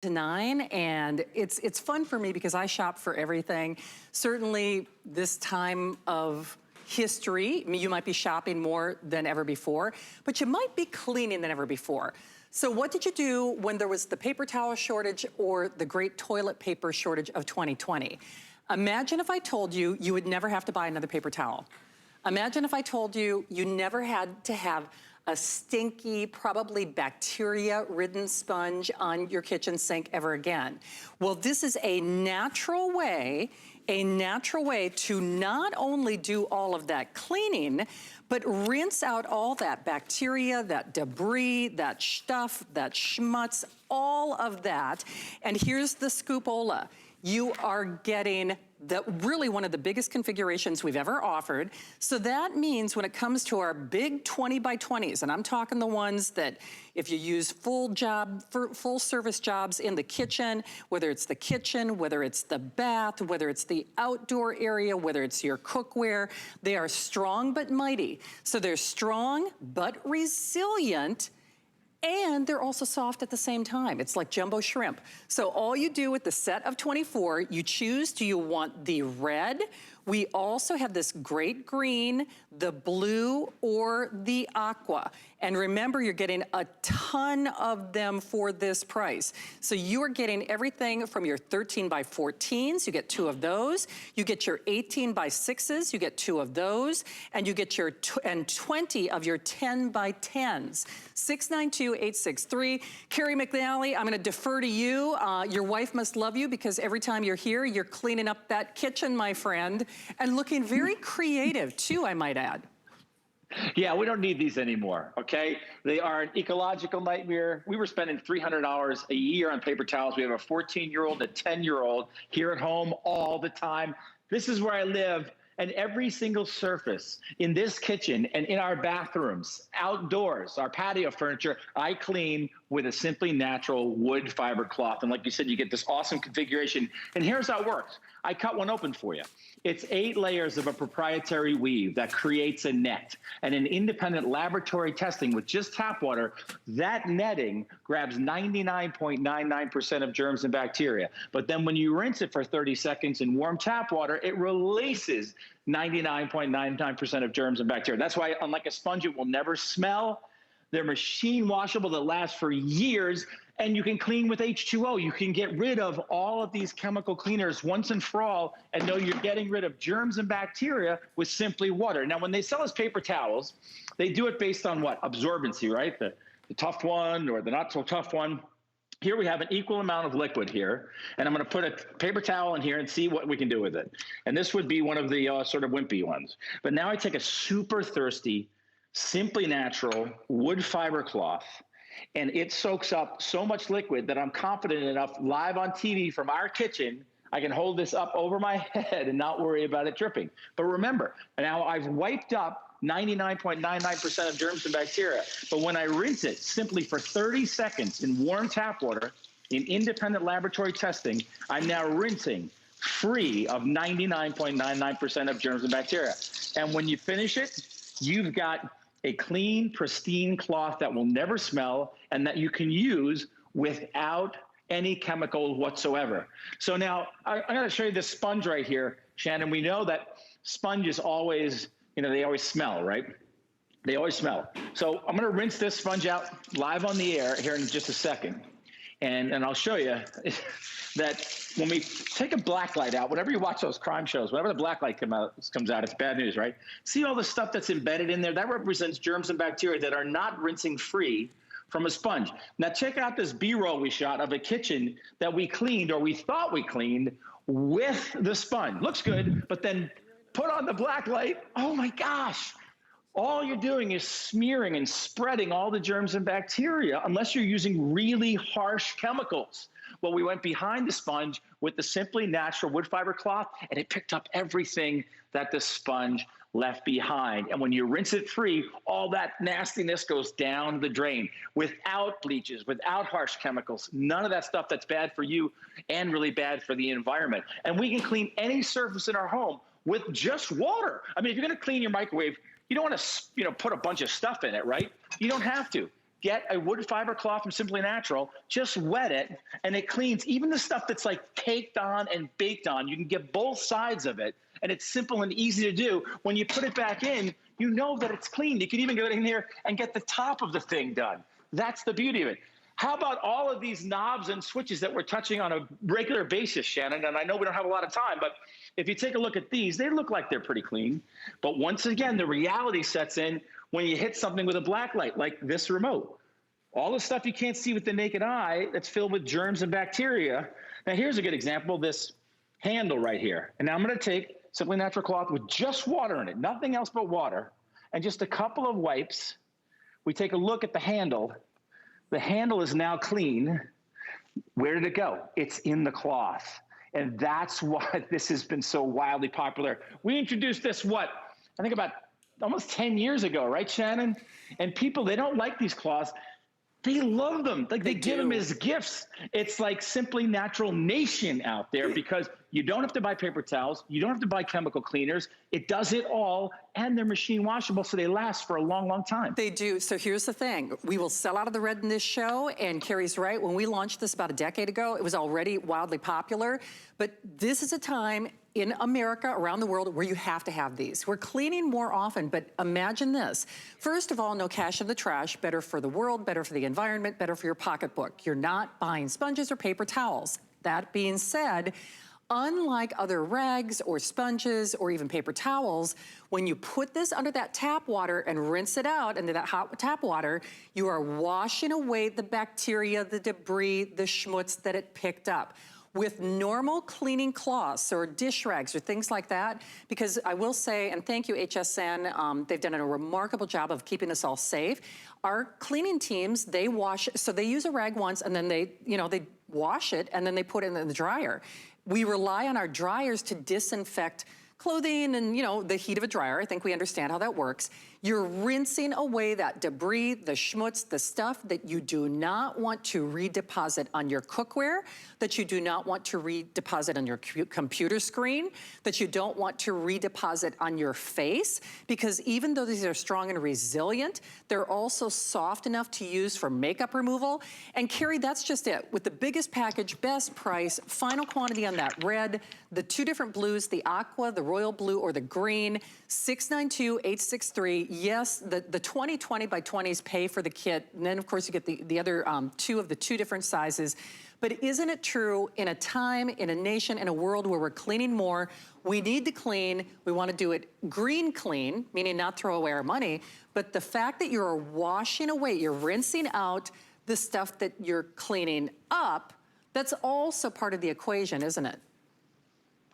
to 9, and it's fun for me because I shop for everything. Certainly this time of history, I mean, you might be shopping more than ever before, but you might be cleaning than ever before. So what did you do when there was the paper towel shortage or the great toilet paper shortage of 2020? Imagine if I told you you would never have to buy another paper towel. Imagine if I told you you never had to have a stinky, probably bacteria-ridden sponge on your kitchen sink ever again. Well, this is a natural way to not only do all of that cleaning, but rinse out all that bacteria, that debris, that stuff, that schmutz, all of that. And here's the scoopola. You are getting really one of the biggest configurations we've ever offered. So that means when it comes to our big 20 by 20s, and I'm talking the ones that if you use full service jobs in the kitchen, whether it's the kitchen, whether it's the bath, whether it's the outdoor area, whether it's your cookware, they are strong but mighty. So they're strong but resilient, and they're also soft at the same time. It's like jumbo shrimp. So all you do with the set of 24, you choose, do you want the red? We also have this great green, the blue, or the aqua. And remember, you're getting a ton of them for this price. So you are getting everything from your 13 by 14s, you get 2 of those. You get your 18 by 6s, you get 2 of those. And you get your 20 of your 10 by 10s. 692-863. Carrie McNally, I'm gonna defer to you. Your wife must love you because every time you're here, you're cleaning up that kitchen, my friend, and looking very creative too, I might add. Yeah, we don't need these anymore, okay? They are an ecological nightmare. We were spending $300 a year on paper towels. We have a 14-year-old, a 10-year-old here at home all the time. This is where I live. And every single surface in this kitchen and in our bathrooms, outdoors, our patio furniture, I clean with a simply natural wood fiber cloth. And like you said, you get this awesome configuration. And here's how it works. I cut one open for you. It's 8 layers of a proprietary weave that creates a net. And in independent laboratory testing with just tap water, that netting grabs 99.99% of germs and bacteria. But then when you rinse it for 30 seconds in warm tap water, it releases 99.99% of germs and bacteria. That's why, unlike a sponge, it will never smell. They're machine washable that last for years, and you can clean with H2O. You can get rid of all of these chemical cleaners once and for all and know you're getting rid of germs and bacteria with simply water. Now, when they sell us paper towels, they do it based on what? Absorbency, right? The tough one or the not so tough one. Here we have an equal amount of liquid here, and I'm going to put a paper towel in here and see what we can do with it. And this would be one of the sort of wimpy ones. But now I take a super thirsty, simply natural wood fiber cloth, and it soaks up so much liquid that I'm confident enough live on TV from our kitchen, I can hold this up over my head and not worry about it dripping. But remember, now I've wiped up 99.99% of germs and bacteria. But when I rinse it simply for 30 seconds in warm tap water, in independent laboratory testing, I'm now rinsing free of 99.99% of germs and bacteria. And when you finish it, you've got a clean, pristine cloth that will never smell and that you can use without any chemical whatsoever. So now I'm going to show you this sponge right here, Shannon. We know that sponges always, they always smell, right? They always smell. So I'm going to rinse this sponge out live on the air here in just a second. And I'll show you that when we take a black light out, whenever you watch those crime shows, whenever the black light comes out, it's bad news, right? See all the stuff that's embedded in there? That represents germs and bacteria that are not rinsing free from a sponge. Now check out this B-roll we shot of a kitchen that we cleaned, or we thought we cleaned, with the sponge. Looks good, but then put on the black light, oh my gosh. All you're doing is smearing and spreading all the germs and bacteria unless you're using really harsh chemicals. Well, we went behind the sponge with the simply natural wood fiber cloth, and it picked up everything that the sponge left behind. And when you rinse it free, all that nastiness goes down the drain without bleaches, without harsh chemicals, none of that stuff that's bad for you and really bad for the environment. And we can clean any surface in our home with just water. I mean, if you're going to clean your microwave, you don't want to, put a bunch of stuff in it, right? You don't have to. get a wood fiber cloth from Simply Natural, just wet it, and it cleans even the stuff that's like caked on and baked on. You can get both sides of it, and it's simple and easy to do. When you put it back in, you know that it's clean. You can even go in here and get the top of the thing done. That's the beauty of it. How about all of these knobs and switches that we're touching on a regular basis, Shannon? And I know we don't have a lot of time, but if you take a look at these, they look like they're pretty clean. But once again, the reality sets in when you hit something with a black light, like this remote. All the stuff you can't see with the naked eye that's filled with germs and bacteria. Now, here's a good example, this handle right here. And now I'm going to take Simply Natural cloth with just water in it, nothing else but water, and just a couple of wipes. We take a look at the handle. The handle is now clean. Where did it go? It's in the cloth. And that's why this has been so wildly popular. We introduced this, I think about almost 10 years ago, right, Shannon? And people, they don't like these cloths. They love them. Like they give them as gifts. It's like Simply Natural Nation out there because you don't have to buy paper towels. You don't have to buy chemical cleaners. It does it all, and they're machine washable, so they last for a long, long time. They do. So here's the thing. We will sell out of the red in this show, and Carrie's right. When we launched this about a decade ago, it was already wildly popular. But this is a time in America, around the world, where you have to have these. We're cleaning more often, but imagine this. First of all, no cash in the trash, better for the world, better for the environment, better for your pocketbook. You're not buying sponges or paper towels. That being said, unlike other rags or sponges or even paper towels, when you put this under that tap water and rinse it out into that hot tap water, you are washing away the bacteria, the debris, the schmutz that it picked up. With normal cleaning cloths or dish rags or things like that, because I will say, and thank you HSN, they've done a remarkable job of keeping us all safe. Our cleaning teams, they wash, so they use a rag once and then they wash it and then they put it in the dryer. We rely on our dryers to disinfect clothing and, the heat of a dryer. I think we understand how that works. You're rinsing away that debris, the schmutz, the stuff that you do not want to redeposit on your cookware, that you do not want to redeposit on your computer screen, that you don't want to redeposit on your face, because even though these are strong and resilient, they're also soft enough to use for makeup removal. And Carrie, that's just it. With the biggest package, best price, final quantity on that red, the two different blues, the aqua, the royal blue, or the green, 692-863. Yes, the 2020 by 20s pay for the kit, and then of course you get the other two of the two different sizes. But isn't it true, in a time, in a nation, in a world where we're cleaning more, we need to clean, we want to do it green clean, meaning not throw away our money, but the fact that you're washing away, you're rinsing out the stuff that you're cleaning up, that's also part of the equation, isn't it?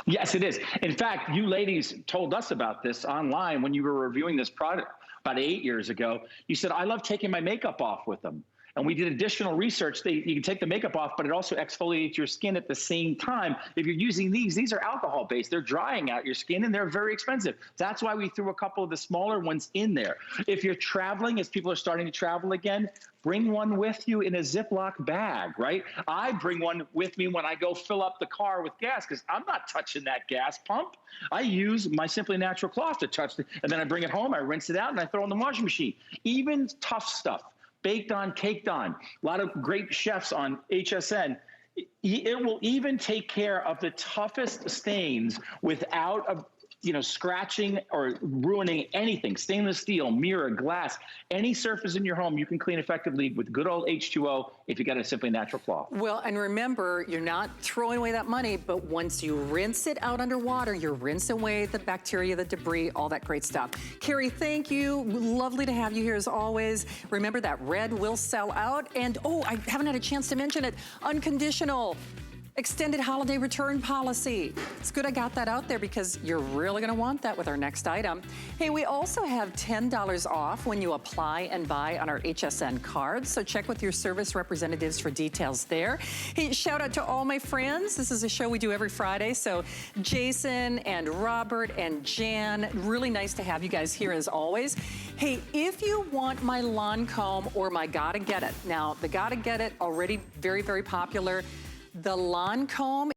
Yes, it is. In fact, you ladies told us about this online when you were reviewing this product about 8 years ago. You said, I love taking my makeup off with them. And we did additional research. You can take the makeup off, but it also exfoliates your skin at the same time. If you're using these are alcohol-based. They're drying out your skin, and they're very expensive. That's why we threw a couple of the smaller ones in there. If you're traveling, as people are starting to travel again, bring one with you in a Ziploc bag, right? I bring one with me when I go fill up the car with gas because I'm not touching that gas pump. I use my Simply Natural cloth to touch it, and then I bring it home, I rinse it out, and I throw it in the washing machine. Even tough stuff. Baked on, caked on. A lot of great chefs on HSN. It will even take care of the toughest stains without scratching or ruining anything. Stainless steel, mirror, glass, any surface in your home you can clean effectively with good old H2O if you got a Simply Natural cloth. Well, and remember, you're not throwing away that money, but once you rinse it out under water, you're rinsing away the bacteria, the debris, all that great stuff. Carrie, thank you. Lovely to have you here as always. Remember that red will sell out. And I haven't had a chance to mention it, unconditional extended holiday return policy. It's good I got that out there because you're really gonna want that with our next item. Hey, we also have $10 off when you apply and buy on our HSN cards, so check with your service representatives for details there. Hey, shout out to all my friends. This is a show we do every Friday, so Jason and Robert and Jan, really nice to have you guys here as always. Hey, if you want my lawn comb or my Gotta Get It, now the Gotta Get It, already very, very popular. The lawn comb